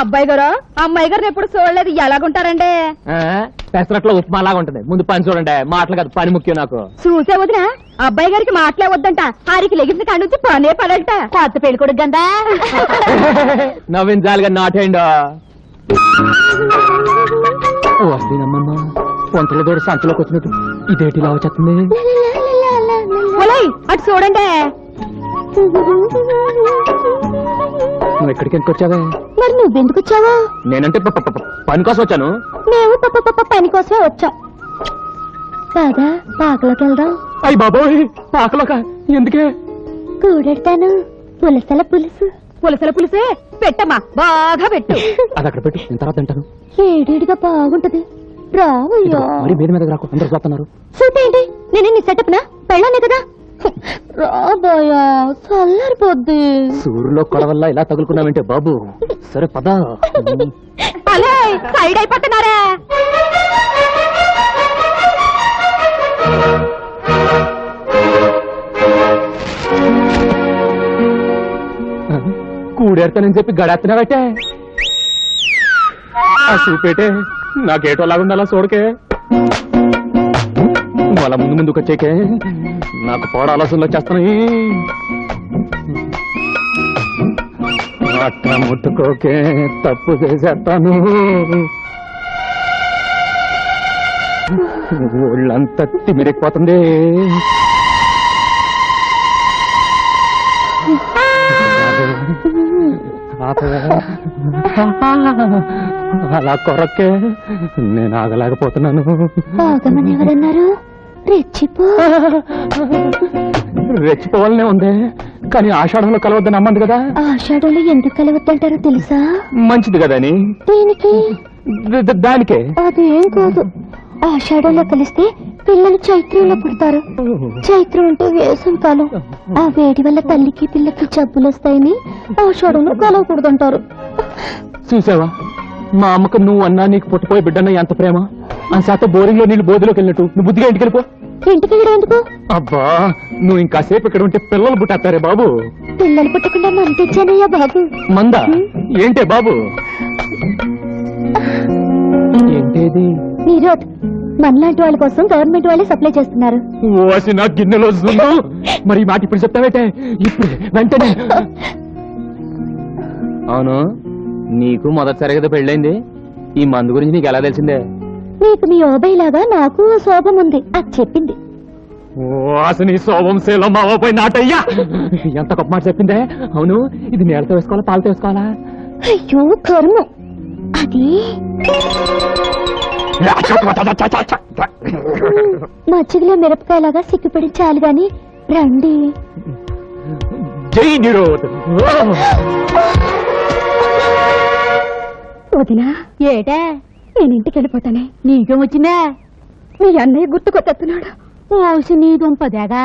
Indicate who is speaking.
Speaker 1: అబ్బాయి గారు అమ్మాయి గారిని ఎప్పుడు చూడలేదు, ఎలాగుంటారండి?
Speaker 2: పెసరట్లో ఉప్మా లాగా ఉంటది. ముందు పని చూడండి, మాటలు కాదు పని ముఖ్యం నాకు.
Speaker 1: చూసే వదినా, అబ్బాయి గారికి మాటలే వద్దంట, ఆరికి లెగిసిన కాడి నుంచి పనే పడంట. కొత్త పెళ్లి కొడుకు గందా
Speaker 2: నవ్వించాలిగా నాటేయండి. అమ్మమ్మ పొంతల దూడ సంతలోకి వచ్చినట్టు ఇదేటి ఇలా వచ్చేస్తుంది.
Speaker 1: అటు చూడండి.
Speaker 2: నువ్వు ఎక్కడికి ఎందుకు వచ్చావే?
Speaker 1: మరి నువ్వెందుకు వచ్చావా?
Speaker 2: నేనంటే పని కోసం వచ్చాను.
Speaker 1: మేము పని కోసమే వచ్చాం. కాదా పాకలోకి వెళ్దాం.
Speaker 2: అయ్యి బాబోయ్, పాకలోక ఎందుకే?
Speaker 1: కూడెడతాను. పులసల పులుసు. పులసల పులుసే పెట్టమ్మా, బాగా పెట్టు.
Speaker 2: అది అక్కడ పెట్టు, నేను తర్వాత తింటాను.
Speaker 1: ఏడేడిగా బాగుంటది. రావయ్యా.
Speaker 2: మరి మీద మీద రాకు, అందరూ చూస్తున్నారు.
Speaker 1: చూపేంటి, నేనే నీ సెటప్ నా పెళ్ళానే కదా. రాబోయా, చల్లారిపోద్ది.
Speaker 2: సూర్యులో కొడవల్ల ఇలా తగులుకున్నావంటే బాబు. సరే పద.
Speaker 1: అలే సైడ్ అయిపోతున్నారా?
Speaker 2: కూడేడతానని చెప్పి గడేస్తున్నావటే. ఆ చూపేటే నాకేటో లాగుండాలా చూడకే. వాళ్ళ ముందు ముందుకు వచ్చేకే నాకు పోడ ఆలోచనలు వచ్చేస్తున్నాయి. అట్లా ముట్టుకోకే, తప్పు చేసేస్తాను. ఒళ్ళంతా తిమిరెక్కిపోతుంది. అలా కొరకే నేను ఆగలేకపోతున్నాను.
Speaker 1: ఆగమని ఎవరన్నారు?
Speaker 2: రెచ్చిపోవాలనే ఉంది, కానీ ఆషాఢంలో కలవద్దని అమ్మంది కదా.
Speaker 1: ఆషాఢంలో ఎందుకు కలవద్దంటారో తెలుసా?
Speaker 2: మంచిది కదా అని.
Speaker 1: దేనికి?
Speaker 2: దానికే.
Speaker 1: అదేం కాదు, ఆషాఢంలో కలిస్తే పిల్లలు చైత్రంలో పుడతారు. చైత్రం అంటే వేసం కాలం. ఆ వేడి వల్ల తల్లికి పిల్లకి జబ్బులు వస్తాయని ఆషాఢంలో కలవకూడదంటారు.
Speaker 2: చూసావా, మా అమ్మకు నువ్వు అన్నా నీకు పుట్టపోయే బిడ్డన్నా ఎంత ప్రేమ. ఆ శాత బోరింగ్ లో నీళ్ళు బోధిలోకి వెళ్ళినట్టు నువ్వు బుద్ధిగా ఇంటికి వెళ్ళిపో.
Speaker 1: ఇంటికి వెళ్ళడం ఎందుకు?
Speaker 2: అబ్బా, నువ్వు ఇంకాసేపు ఇక్కడ ఉంటే పిల్లలు పుట్టేస్తారే బాబు.
Speaker 1: పిల్లలు పుట్టకుండా మన తెచ్చానయ్యా బాబు.
Speaker 2: మందా ఏంటే బాబు? ఏంటేది?
Speaker 1: నీరోద్, మనలాంటి వాళ్ళ కోసం గవర్నమెంట్ వాళ్ళే సప్లై చేస్తున్నారు.
Speaker 2: ఓసి నా గిన్నెలో జున్ను. మరి ఈ మాట ఇప్పుడు చెప్తావేటే? ఇప్పుడు వెంటనే. అవును, నీకు మొదటిసారి కదా పెళ్ళైంది. ఈ మందు గురించి నీకు ఎలా తెలిసిందే?
Speaker 1: నీకు మీ ఓబై లాగా నాకు శోభం ఉంది, అది చెప్పింది.
Speaker 2: అసలు నీ శోభం శీలం మావపోయి నాటయ్యా. ఎంత గొప్ప మాట చెప్పిందే. అవును, ఇది నీళ్ళతో వేసుకోవాలా పాలతో వేసుకోవాలా?
Speaker 1: అయ్యో కర్మ, అది మజ్జిగలో మిరపకాయలాగా సిగ్గుపడి చాలు గాని రండి.
Speaker 2: జై నిరోధ్.
Speaker 1: వదినా ఏటా? నేను ఇంటికి వెళ్ళిపోతానే. నీకేం వచ్చిందా? మీ అన్నయ్య గుర్తుకొస్తున్నాడు. ఓసి నీ దుంపదేగా.